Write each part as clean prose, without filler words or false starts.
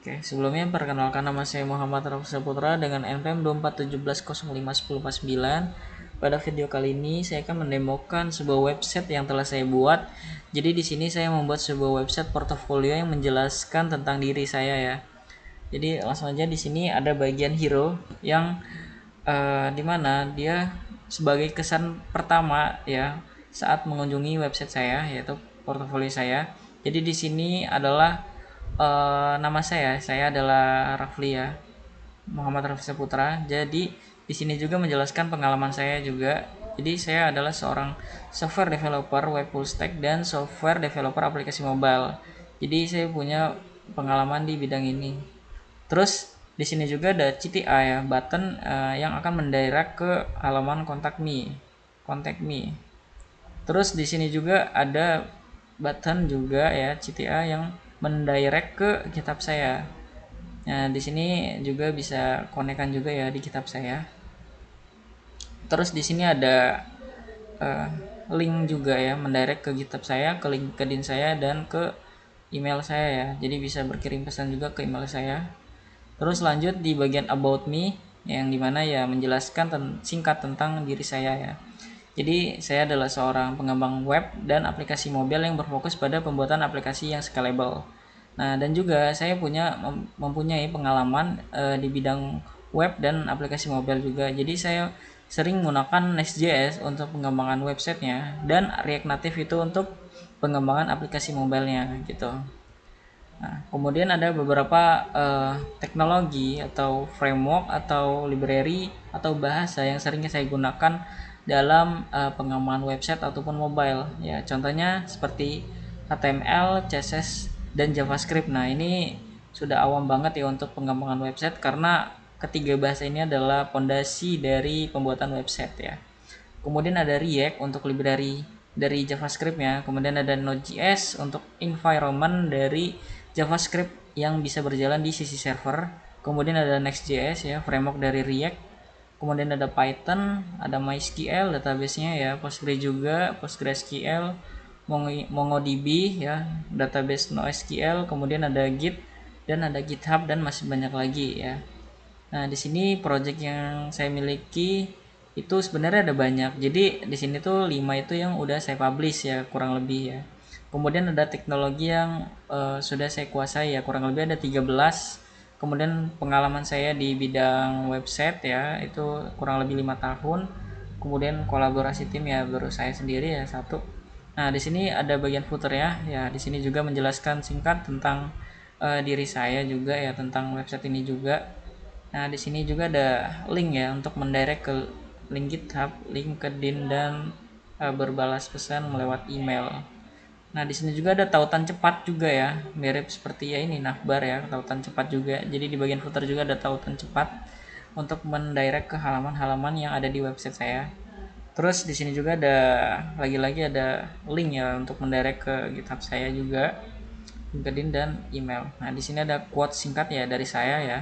Oke, sebelumnya perkenalkan, nama saya Muhammad Raffi Saputra dengan NPM 2417051059. Pada video kali ini saya akan mendemokan sebuah website yang telah saya buat. Jadi di sini saya membuat sebuah website portofolio yang menjelaskan tentang diri saya ya. Jadi langsung aja, di sini ada bagian hero yang dimana dia sebagai kesan pertama ya saat mengunjungi website saya, yaitu portofolio saya. Jadi di sini adalah nama saya adalah Rafli ya, Muhammad Rafli Saputra. Jadi di sini juga menjelaskan pengalaman saya juga. Jadi saya adalah seorang software developer web full stack dan software developer aplikasi mobile. Jadi saya punya pengalaman di bidang ini. Terus di sini juga ada CTA ya, button yang akan mendirect ke halaman contact me. Terus di sini juga ada button juga ya, CTA yang mendirect ke GitHub saya. Nah, di sini juga bisa konekkan juga ya di GitHub saya. Terus di sini ada uh, link juga ya, mendirect ke GitHub saya, ke LinkedIn saya, dan ke email saya ya. Jadi bisa berkirim pesan juga ke email saya. Terus lanjut di bagian about me, yang dimana ya menjelaskan singkat tentang diri saya ya. Jadi saya adalah seorang pengembang web dan aplikasi mobile yang berfokus pada pembuatan aplikasi yang scalable. Nah, dan juga saya mempunyai pengalaman di bidang web dan aplikasi mobile juga. Jadi saya sering menggunakan Next.js untuk pengembangan websitenya dan React Native itu untuk pengembangan aplikasi mobilenya gitu. Nah, kemudian ada beberapa teknologi atau framework atau library atau bahasa yang sering saya gunakan dalam pengembangan website ataupun mobile. Ya, contohnya seperti HTML, CSS, dan JavaScript. Nah, ini sudah awam banget ya untuk pengembangan website karena ketiga bahasa ini adalah fondasi dari pembuatan website ya. Kemudian ada React untuk library dari JavaScript ya. Kemudian ada Node.js untuk environment dari JavaScript yang bisa berjalan di sisi server. Kemudian ada Next.js ya, framework dari React. Kemudian ada Python, ada MySQL database-nya ya, Postgre juga, PostgreSQL, MongoDB ya, database NoSQL. Kemudian ada Git dan ada GitHub dan masih banyak lagi ya. Nah, di sini project yang saya miliki itu sebenarnya ada banyak. Jadi di sini tuh 5 itu yang udah saya publish ya, kurang lebih ya. Kemudian ada teknologi yang sudah saya kuasai ya, kurang lebih ada 13. Kemudian pengalaman saya di bidang website ya, itu kurang lebih 5 tahun. Kemudian kolaborasi tim ya baru saya sendiri ya, satu. Nah, di sini ada bagian footer ya. Ya, di sini juga menjelaskan singkat tentang diri saya juga ya, tentang website ini juga. Nah, di sini juga ada link ya untuk mendirect ke link GitHub, LinkedIn, dan berbalas pesan melewat email. Nah, di sini juga ada tautan cepat juga ya, mirip seperti ya ini navbar ya, tautan cepat juga. Jadi di bagian footer juga ada tautan cepat untuk mendirect ke halaman-halaman yang ada di website saya. Terus di sini juga ada lagi-lagi ada link ya untuk mendirect ke GitHub saya juga, LinkedIn, dan email. Nah, di sini ada quote singkat ya dari saya ya.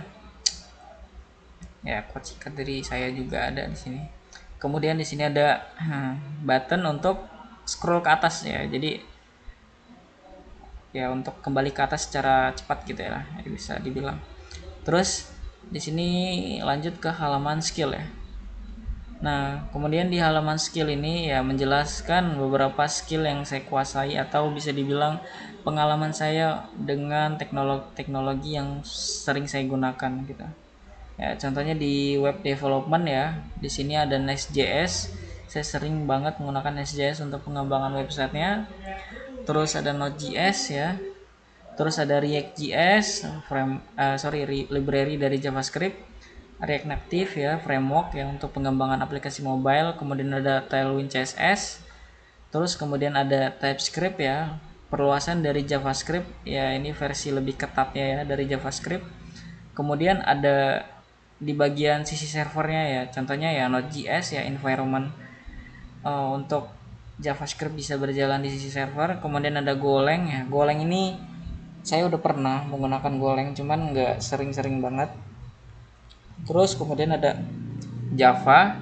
Ya, quote singkat dari saya juga ada di sini. Kemudian di sini ada button untuk scroll ke atas ya. Jadi ya untuk kembali ke atas secara cepat gitu ya, bisa dibilang. Terus di sini lanjut ke halaman skill ya. Nah, kemudian di halaman skill ini ya menjelaskan beberapa skill yang saya kuasai atau bisa dibilang pengalaman saya dengan teknologi yang sering saya gunakan gitu. Ya, contohnya di web development ya. Di sini ada Next.js. Saya sering banget menggunakan Next.js untuk pengembangan websitenya. Terus ada Node.js ya. Terus ada React.js, library dari JavaScript, React Native ya, framework yang untuk pengembangan aplikasi mobile. Kemudian ada Tailwind CSS. Terus kemudian ada TypeScript ya, perluasan dari JavaScript ya, ini versi lebih ketatnya ya dari JavaScript. Kemudian ada di bagian sisi servernya ya, contohnya ya Node.js ya, environment untuk JavaScript bisa berjalan di sisi server. Kemudian ada Golang ya, Golang ini saya udah pernah menggunakan Golang, cuman nggak sering-sering banget. Terus kemudian ada Java,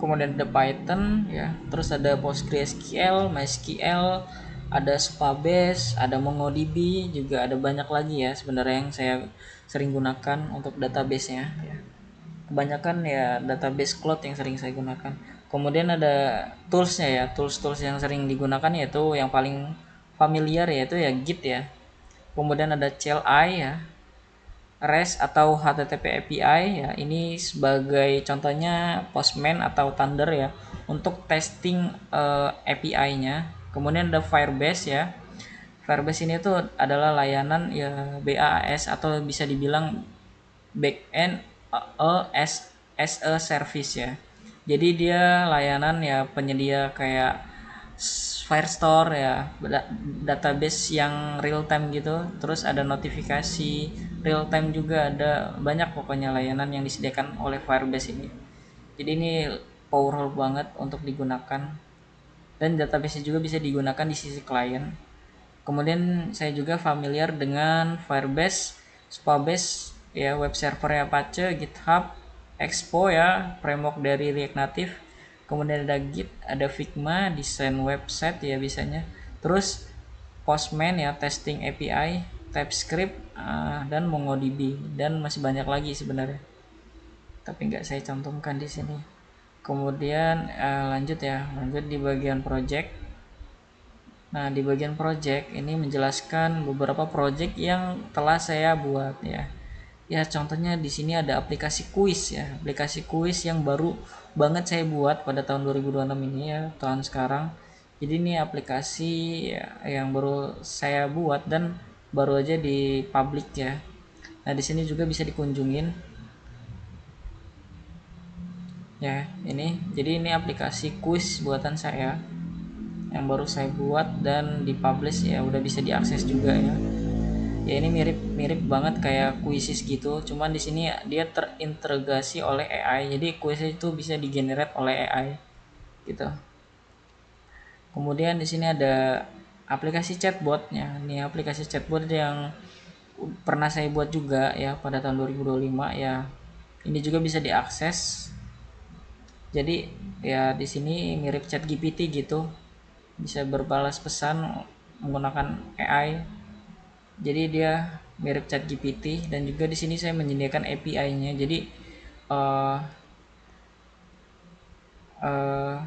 kemudian ada Python ya, terus ada PostgreSQL, MySQL, ada Supabase, ada MongoDB, juga ada banyak lagi ya sebenarnya yang saya sering gunakan untuk database-nya ya. Kebanyakan ya database cloud yang sering saya gunakan. Kemudian ada toolsnya ya, tools yang sering digunakan yaitu yang paling familiar yaitu ya Git ya. Kemudian ada CLI ya, REST atau HTTP API ya. Ini sebagai contohnya Postman atau Thunder ya untuk testing API-nya. Kemudian ada Firebase ya. Firebase ini tuh adalah layanan ya BaaS atau bisa dibilang backend as a service ya. Jadi dia layanan ya penyedia kayak Firestore ya, database yang real time gitu. Terus ada notifikasi real time juga, ada banyak pokoknya layanan yang disediakan oleh Firebase ini. Jadi ini powerful banget untuk digunakan, dan database juga bisa digunakan di sisi klien. Kemudian saya juga familiar dengan Firebase, Supabase ya, web server Apache, GitHub, Expo ya, framework dari React Native. Kemudian ada Git, ada Figma, desain website ya bisanya. Terus Postman ya, testing API, TypeScript, dan MongoDB, dan masih banyak lagi sebenarnya. Tapi nggak saya cantumkan di sini. Kemudian lanjut di bagian project. Nah, di bagian project ini menjelaskan beberapa project yang telah saya buat ya. Ya, contohnya di sini ada aplikasi kuis ya. Aplikasi kuis yang baru banget saya buat pada tahun 2026 ini ya, tahun sekarang. Jadi ini aplikasi ya, yang baru saya buat dan baru aja di public ya. Nah, di sini juga bisa dikunjungin. Ya, ini. Jadi ini aplikasi kuis buatan saya yang baru saya buat dan dipublish ya, udah bisa diakses juga ya. Ya ini mirip banget kayak Quizzes gitu, cuman di sini dia terintegrasi oleh AI. Jadi Quizzes itu bisa digenerate oleh AI gitu. Kemudian di sini ada aplikasi chatbotnya. Ini aplikasi chatbot yang pernah saya buat juga ya pada tahun 2025 ya. Ini juga bisa diakses. Jadi ya di sini mirip ChatGPT gitu. Bisa berbalas pesan menggunakan AI. Jadi dia mirip ChatGPT, dan juga di sini saya menyediakan API-nya. Jadi uh,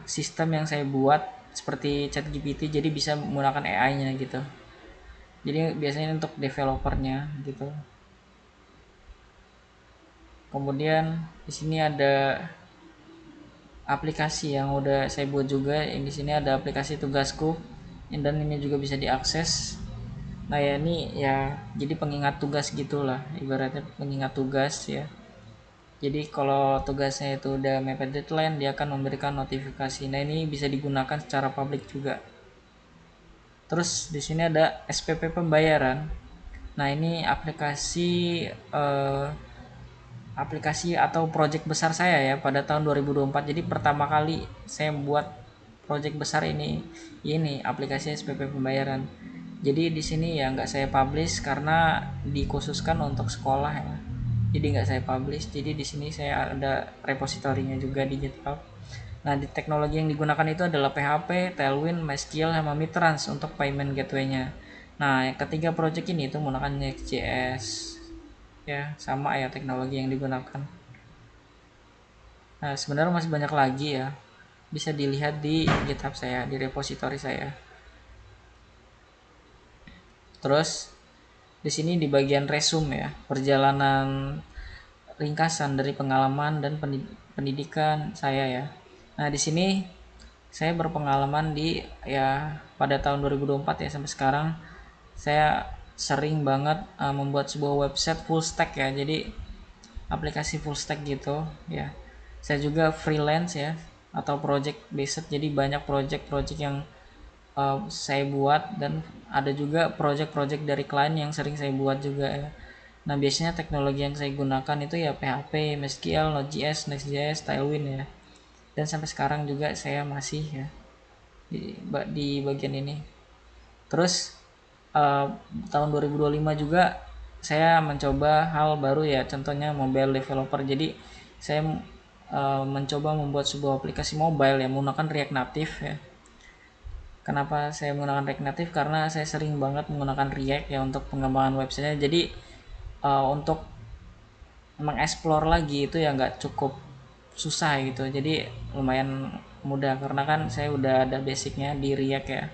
sistem yang saya buat seperti ChatGPT, jadi bisa menggunakan AI-nya gitu. Jadi biasanya untuk developernya gitu. Kemudian di sini ada aplikasi yang udah saya buat juga. Di sini ada aplikasi tugasku, dan ini juga bisa diakses. Nah ya ini ya jadi pengingat tugas gitulah, ibaratnya pengingat tugas ya. Jadi kalau tugasnya itu udah mepet deadline, dia akan memberikan notifikasi. Nah ini bisa digunakan secara publik juga. Terus di sini ada SPP pembayaran. Nah ini eh, aplikasi atau project besar saya ya pada tahun 2024. Jadi pertama kali saya buat project besar ini aplikasi SPP pembayaran. Jadi di sini ya nggak saya publish karena dikhususkan untuk sekolah ya. Jadi nggak saya publish. Jadi di sini saya ada repositorinya juga di GitHub. Nah, di teknologi yang digunakan itu adalah PHP, Tailwind, MySQL, sama Mitrans untuk payment gateway-nya. Nah, yang ketiga project ini itu menggunakan Next.js. Ya, sama ya teknologi yang digunakan. Nah, sebenarnya masih banyak lagi ya. Bisa dilihat di GitHub saya, di repositori saya. Terus di sini di bagian resume ya, perjalanan ringkasan dari pengalaman dan pendidikan saya ya. Nah, di sini saya berpengalaman di ya pada tahun 2024 ya sampai sekarang saya sering banget membuat sebuah website full stack ya. Jadi aplikasi full stack gitu ya. Saya juga freelance ya atau project based. Jadi banyak project-project yang saya buat, dan ada juga project-project dari klien yang sering saya buat juga ya. Nah, biasanya teknologi yang saya gunakan itu ya PHP, MySQL, Node.js, Next.js, Tailwind ya. Dan sampai sekarang juga saya masih ya di bagian ini. Terus tahun 2025 juga saya mencoba hal baru ya, contohnya mobile developer. Jadi saya mencoba membuat sebuah aplikasi mobile yang menggunakan React Native ya. Kenapa saya menggunakan React Native? Karena saya sering banget menggunakan React ya untuk pengembangan websitenya. Jadi untuk mengeksplor lagi itu ya nggak cukup susah gitu. Jadi lumayan mudah karena kan saya udah ada basicnya di React ya.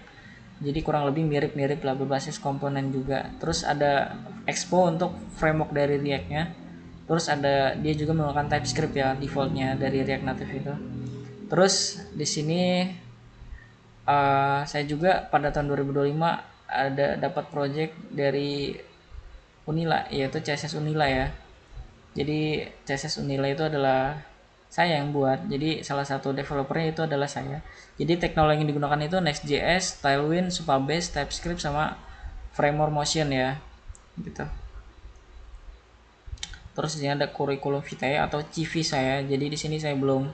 Jadi kurang lebih mirip-mirip lah, berbasis komponen juga. Terus ada Expo untuk framework dari React-nya. Terus ada dia juga menggunakan TypeScript ya defaultnya dari React Native itu. Terus di sini saya juga pada tahun 2025 ada dapat project dari Unila, yaitu CSS Unila ya. Jadi CSS Unila itu adalah saya yang buat. Jadi salah satu developernya itu adalah saya. Jadi teknologi yang digunakan itu Next.js, Tailwind, Supabase, TypeScript sama Framework Motion ya. Gitu. Terus ini ada kurikulum vitae atau CV saya. Jadi di sini saya belum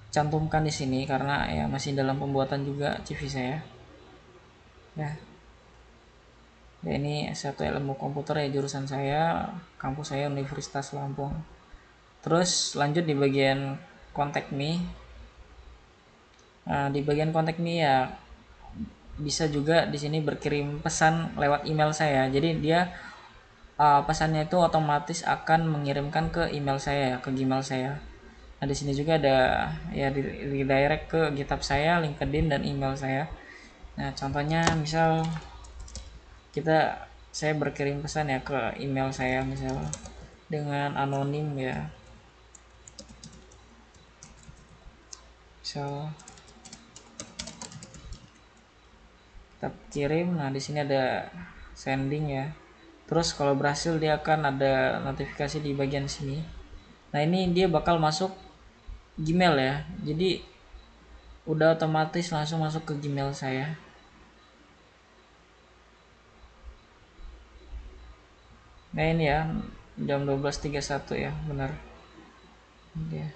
cantumkan di sini karena ya masih dalam pembuatan juga CV saya. Ya. Ya, ini S1 ilmu komputer ya jurusan saya, kampus saya Universitas Lampung. Terus lanjut di bagian contact me. Nah, di bagian contact me ya bisa juga di sini berkirim pesan lewat email saya. Jadi dia pesannya itu otomatis akan mengirimkan ke email saya ya, ke Gmail saya. Nah, di sini juga ada ya di redirect ke GitHub saya, LinkedIn dan email saya. Nah, contohnya misal saya berkirim pesan ya ke email saya misal dengan anonim ya. Misal kita kirim, nah di sini ada sending ya. Terus kalau berhasil dia akan ada notifikasi di bagian sini. Nah, ini dia bakal masuk Gmail ya. Jadi udah otomatis langsung masuk ke Gmail saya. Nah, ini ya jam 12.31 ya, benar. Dia.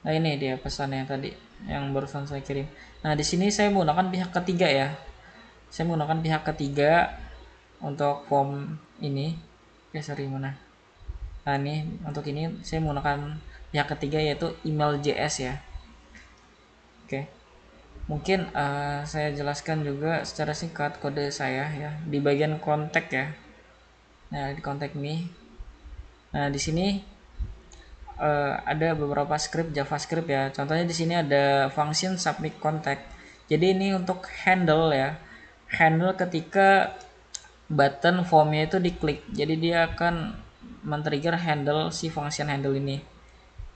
Nah, ini dia pesannya tadi yang barusan saya kirim. Nah, di sini saya menggunakan pihak ketiga ya. Saya menggunakan pihak ketiga untuk form ini. Oke, sorry mana? Nah, ini untuk ini saya menggunakan pihak ketiga yaitu email.js ya. Oke. Mungkin saya jelaskan juga secara singkat kode saya ya di bagian kontak ya. Nah, di kontak me. Nah, di sini ada beberapa script JavaScript ya. Contohnya di sini ada function submit contact. Jadi ini untuk handle ya. Handle ketika button formnya itu diklik. Jadi dia akan men-trigger handle si function handle ini.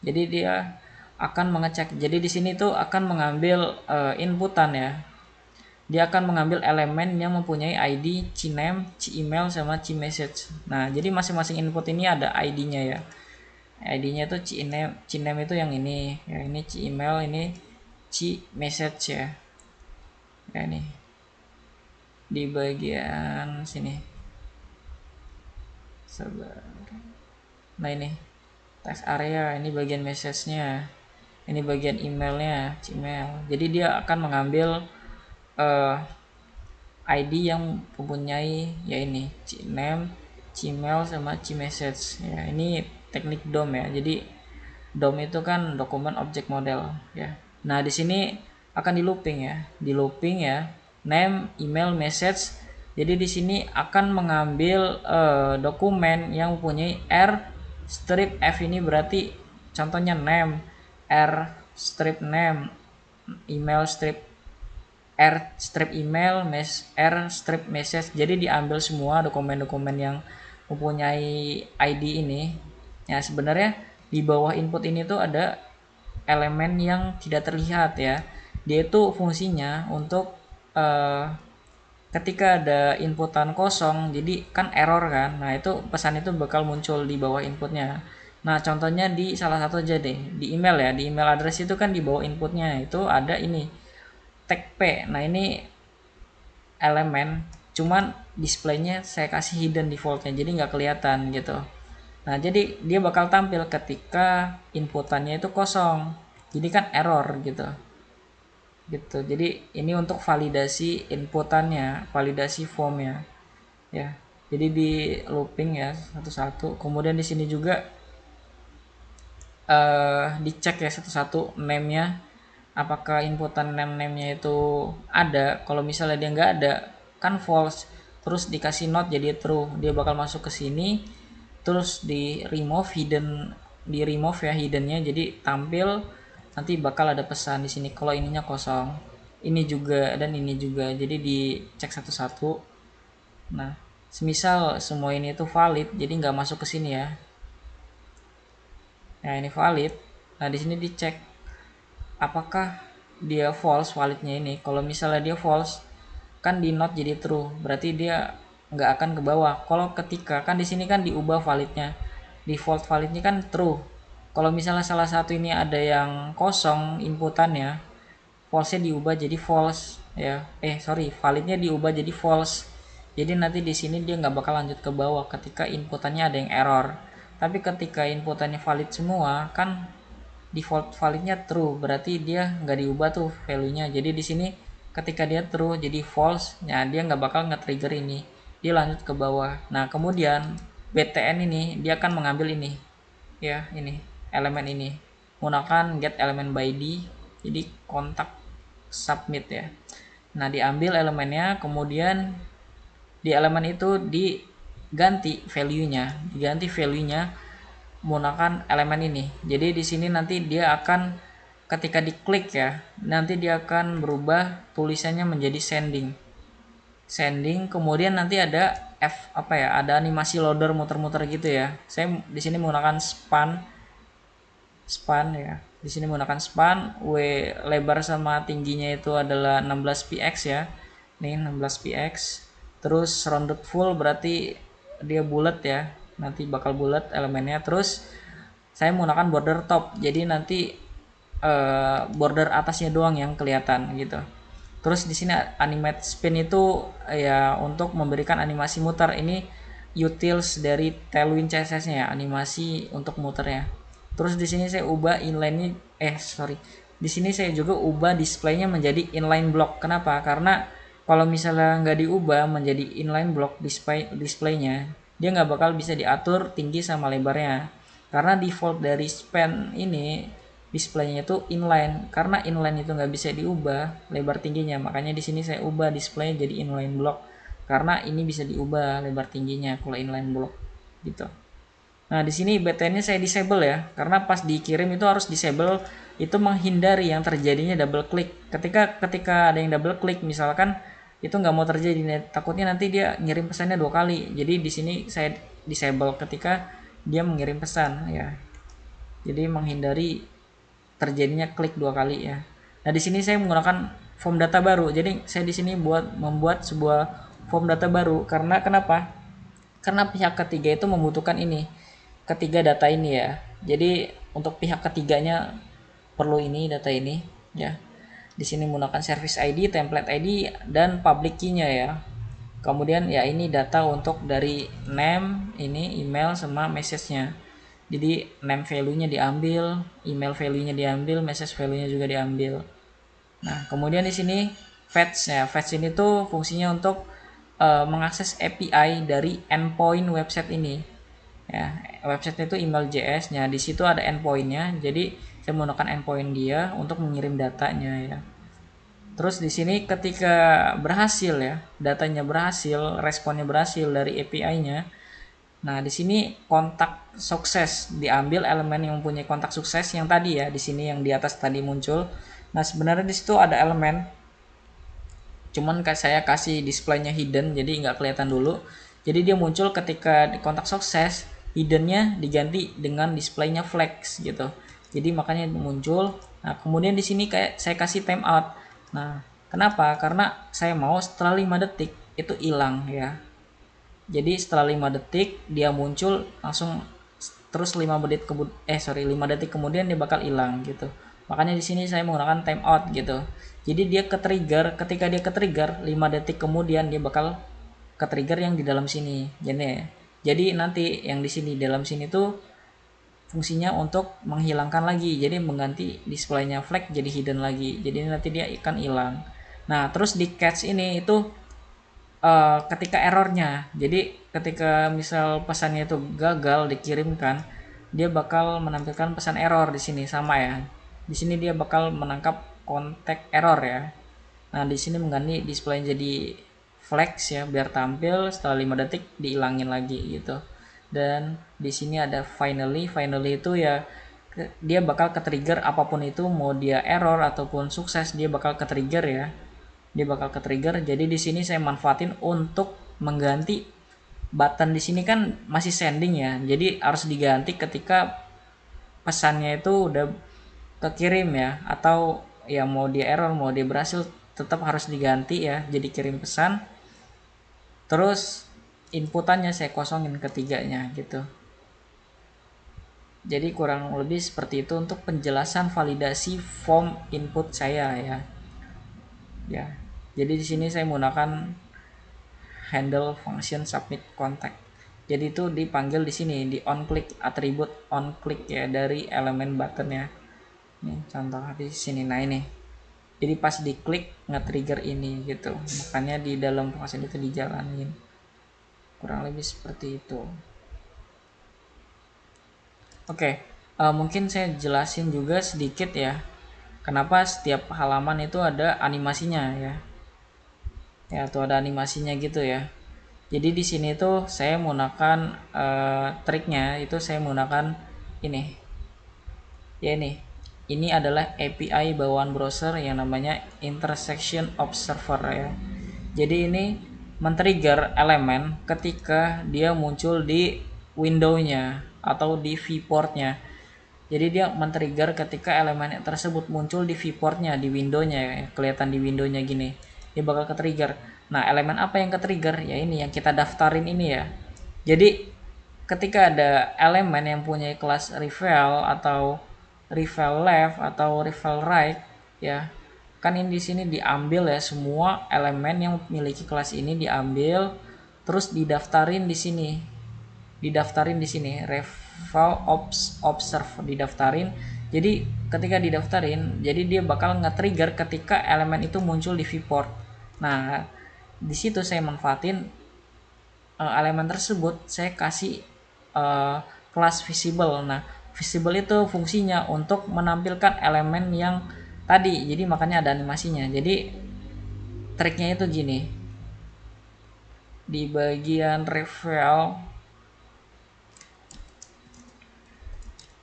Jadi dia akan mengecek. Jadi di sini tuh akan mengambil inputan ya. Dia akan mengambil elemen yang mempunyai ID, CNAME, CEmail sama CMessage. Nah, jadi masing-masing input ini ada ID-nya ya. ID-nya itu CNAME itu yang ini. Ya, ini CEmail, ini CMessage ya. Ya, ini di bagian sini. Sabar. Nah, ini text area, ini bagian message-nya. Ini bagian emailnya, Gmail. Jadi dia akan mengambil ID yang mempunyai ya ini Gmail, Gmail sama Gmessage. Ya, ini teknik DOM ya. Jadi DOM itu kan dokumen object model ya. Nah, di sini akan di looping ya. Di looping ya. Name, email, message. Jadi di sini akan mengambil dokumen yang mempunyai R strip F ini berarti contohnya name, R strip name, email strip R strip email, R strip message. Jadi diambil semua dokumen-dokumen yang mempunyai ID ini. Ya, sebenarnya di bawah input ini tuh ada elemen yang tidak terlihat ya. Dia itu fungsinya untuk ketika ada inputan kosong, jadi kan error kan. Nah, itu pesan itu bakal muncul di bawah inputnya. Nah, contohnya di salah satu aja deh, di email ya. Di email address itu kan di bawah inputnya itu ada ini tag P. Nah, ini elemen, cuman displaynya saya kasih hidden defaultnya, jadi nggak kelihatan gitu. Nah, jadi dia bakal tampil ketika inputannya itu kosong, jadi kan error gitu. Jadi ini untuk validasi inputannya, validasi formnya ya. Jadi di looping ya satu-satu. Kemudian di sini juga dicek ya satu-satu name-nya. apakah inputan name-nya itu ada. Kalau misalnya dia nggak ada kan false, terus dikasih not jadi true, dia bakal masuk ke sini, terus di remove hidden, di remove ya hiddennya, jadi tampil nanti bakal ada pesan di sini kalau ininya kosong, ini juga dan ini juga, jadi dicek satu-satu. Nah semisal semua ini itu valid, jadi nggak masuk ke sini ya. Nah ini valid, nah di sini dicek apakah dia false validnya ini. Kalau misalnya dia false kan di not jadi true, berarti dia nggak akan ke bawah. Kalau ketika kan di sini kan diubah validnya, default validnya kan true. Kalau misalnya salah satu ini ada yang kosong inputannya, false-nya diubah jadi false ya. Sorry, validnya diubah jadi false. Jadi nanti di sini dia nggak bakal lanjut ke bawah ketika inputannya ada yang error. Tapi ketika inputannya valid semua kan default validnya true, berarti dia nggak diubah tuh value-nya. Jadi di sini ketika dia true jadi false, ya dia nggak bakal nge-trigger ini, dia lanjut ke bawah. Nah kemudian btn ini dia akan mengambil ini ya, ini elemen ini menggunakan get element by d, jadi kontak submit ya. Nah diambil elemennya, kemudian di elemen itu diganti value-nya menggunakan elemen ini. Jadi di sini nanti dia akan ketika diklik ya, nanti dia akan berubah tulisannya menjadi sending, kemudian nanti ada ada animasi loader muter-muter gitu ya. Saya di sini menggunakan span ya. Di sini menggunakan span, w lebar sama tingginya itu adalah 16px ya. Nih 16px. Terus rounded full berarti dia bulat ya. Nanti bakal bulat elemennya. Terus saya menggunakan border top. Jadi nanti border atasnya doang yang kelihatan gitu. Terus di sini animate spin itu ya untuk memberikan animasi muter. Ini utils dari Tailwind CSS-nya ya, animasi untuk muternya. Terus di sini saya ubah inline-nya Di sini saya juga ubah display-nya menjadi inline block. Kenapa? Karena kalau misalnya nggak diubah menjadi inline block display-nya, dia nggak bakal bisa diatur tinggi sama lebarnya. Karena default dari span ini displaynya itu inline, karena inline itu nggak bisa diubah lebar tingginya, makanya di sini saya ubah display jadi inline block karena ini bisa diubah lebar tingginya kalau inline block gitu. Nah di sini btn-nya saya disable ya, karena pas dikirim itu harus disable, itu menghindari yang terjadinya double click. Ketika ada yang double click misalkan, itu nggak mau terjadi, takutnya nanti dia ngirim pesannya 2 kali. Jadi di sini saya disable ketika dia mengirim pesan ya, jadi menghindari terjadinya klik 2 kali ya. Nah di sini saya menggunakan form data baru. Jadi saya di sini membuat sebuah form data baru karena kenapa? Karena pihak ketiga itu membutuhkan ini, ketiga data ini ya. Jadi untuk pihak ketiganya perlu ini data ini ya. Di sini menggunakan service ID, template ID dan public key-nya ya. Kemudian ya ini data untuk dari name, ini email sama message-nya. Jadi name value-nya diambil, email value-nya diambil, message value-nya juga diambil. Nah, kemudian di sini fetch ya. Fetch ini tuh fungsinya untuk mengakses API dari endpoint website ini. Ya, website itu email.js-nya. Di situ ada endpoint-nya. Jadi saya menggunakan endpoint dia untuk mengirim datanya ya. Terus di sini ketika berhasil ya, datanya berhasil, responnya berhasil dari API-nya. Nah, di sini kontak sukses diambil elemen yang mempunyai kontak sukses yang tadi ya, di sini yang di atas tadi muncul. Nah, sebenarnya di situ ada elemen, cuman saya kasih displaynya hidden, jadi nggak kelihatan dulu. Jadi dia muncul ketika di kontak sukses, hiddennya diganti dengan displaynya flex gitu. Jadi makanya muncul. Nah, kemudian di sini kayak saya kasih timeout. Nah, kenapa? Karena saya mau setelah 5 detik itu hilang ya. Jadi setelah 5 detik dia muncul langsung, terus 5 detik kemudian dia bakal hilang gitu. Makanya di sini saya menggunakan timeout gitu. Jadi dia ke-trigger, ketika dia ke-trigger 5 detik kemudian dia bakal ke-trigger yang di dalam sini. Jadi nanti yang di sini dalam sini tuh fungsinya untuk menghilangkan lagi. Jadi mengganti displaynya flag jadi hidden lagi. Jadi nanti dia akan hilang. Nah, terus di catch ini itu ketika errornya, jadi ketika misal pesannya itu gagal dikirimkan, dia bakal menampilkan pesan error di sini sama ya. Di sini dia bakal menangkap contact error ya. Nah di sini mengganti display jadi flex ya, biar tampil setelah 5 detik dihilangin lagi gitu. Dan di sini ada finally itu ya dia bakal ke-trigger apapun itu, mau dia error ataupun sukses dia bakal ke-trigger ya. Dia bakal ke-trigger. Jadi di sini saya manfaatin untuk mengganti button di sini kan masih sending ya. Jadi harus diganti ketika pesannya itu udah kekirim ya, atau ya mau dia error mau dia berhasil tetap harus diganti ya, jadi kirim pesan. Terus inputannya saya kosongin ketiganya gitu. Jadi kurang lebih seperti itu untuk penjelasan validasi form input saya ya. Ya. Jadi di sini saya menggunakan handle function submit contact. Jadi itu dipanggil di sini di on click, atribut on click ya dari elemen button ya. Ini contoh di sini. Nah ini. Jadi pas diklik nge-trigger ini gitu. Makanya di dalam function itu dijalanin. Kurang lebih seperti itu. Oke, mungkin saya jelasin juga sedikit ya. Kenapa setiap halaman itu ada animasinya ya. Ya, tuh ada animasinya gitu ya. Jadi di sini tuh saya menggunakan triknya itu saya menggunakan ini. Ya ini. Ini adalah API bawaan browser yang namanya Intersection Observer ya. Jadi ini men-trigger elemen ketika dia muncul di window-nya atau di viewport-nya. Jadi dia men-trigger ketika elemen tersebut muncul di viewport-nya, di window-nya ya, kelihatan di window-nya gini. Dia bakal ke-trigger. Nah, elemen apa yang ke-trigger? Ya ini yang kita daftarin ini ya. Jadi ketika ada elemen yang punya kelas reveal atau reveal left atau reveal right ya, kan ini di sini diambil ya, semua elemen yang memiliki kelas ini diambil terus didaftarin di sini. Reval observe didaftarin. Jadi ketika didaftarin, jadi dia bakal nge-trigger ketika elemen itu muncul di viewport. Nah, di situ saya manfaatin elemen tersebut, saya kasih kelas visible. Nah, visible itu fungsinya untuk menampilkan elemen yang tadi. Jadi makanya ada animasinya. Jadi triknya itu gini. Di bagian reveal.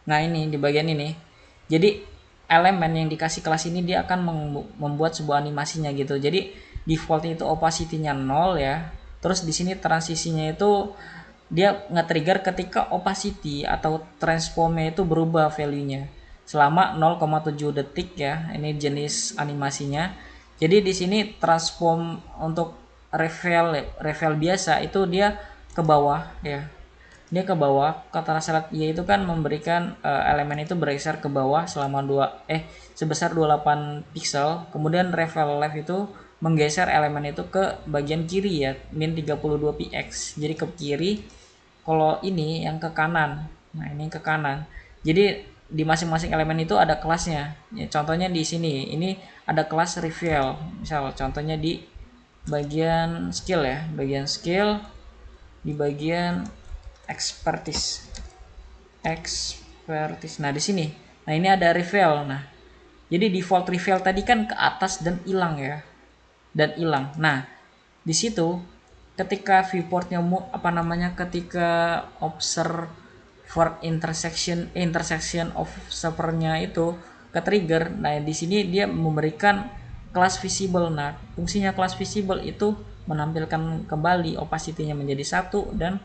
Nah, ini di bagian ini. Jadi elemen yang dikasih kelas ini dia akan membuat sebuah animasinya gitu. Jadi defaultnya itu opacity-nya 0 ya. Terus di sini transisinya itu dia nge-trigger ketika opacity atau transformnya itu berubah value-nya selama 0,7 detik ya. Ini jenis animasinya. Jadi di sini transform untuk reveal biasa itu dia ke bawah ya. Dia ke bawah, kata syarat Y itu kan memberikan elemen itu bergeser ke bawah selama sebesar 28 pixel. Kemudian reveal left itu menggeser elemen itu ke bagian kiri ya, min 32 px. Jadi ke kiri. Kalau ini yang ke kanan. Nah, ini ke kanan. Jadi di masing-masing elemen itu ada kelasnya. Ya, contohnya di sini, ini ada kelas reveal. Misal contohnya di bagian skill ya, bagian skill di bagian expertise. Nah, di sini. Nah, ini ada reveal. Nah, jadi default reveal tadi kan ke atas dan hilang ya. Dan hilang. Nah, di situ ketika viewportnya ketika observer intersection observernya itu ke trigger. Nah, di sini dia memberikan kelas visible. Nah, fungsinya kelas visible itu menampilkan kembali opacity-nya menjadi 1 dan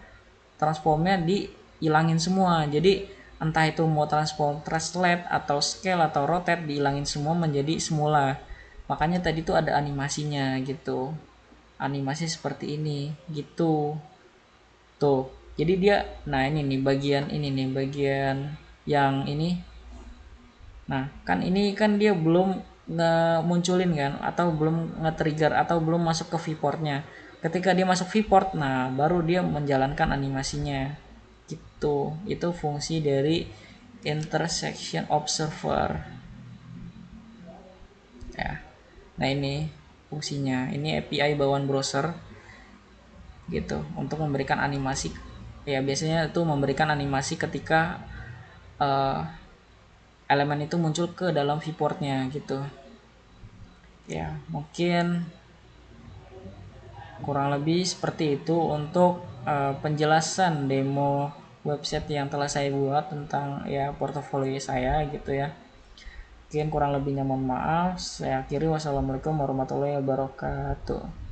transformnya dihilangin semua. Jadi entah itu mau transform translate atau scale atau rotate dihilangin semua menjadi semula. Makanya tadi tuh ada animasinya gitu. Animasi seperti ini gitu. Tuh. Jadi dia ini nih bagian yang ini. Nah, kan ini kan dia belum munculin kan atau belum nge-trigger atau belum masuk ke viewportnya. Ketika dia masuk viewport, nah baru dia menjalankan animasinya gitu. Itu fungsi dari intersection observer ya. Nah, ini fungsinya. Ini API bawaan browser gitu untuk memberikan animasi ya. Biasanya itu memberikan animasi ketika elemen itu muncul ke dalam viewportnya gitu. Ya, mungkin kurang lebih seperti itu untuk penjelasan demo website yang telah saya buat tentang ya portofolio saya gitu ya. Mungkin kurang lebihnya mohon maaf. Saya akhiri, wassalamualaikum warahmatullahi wabarakatuh.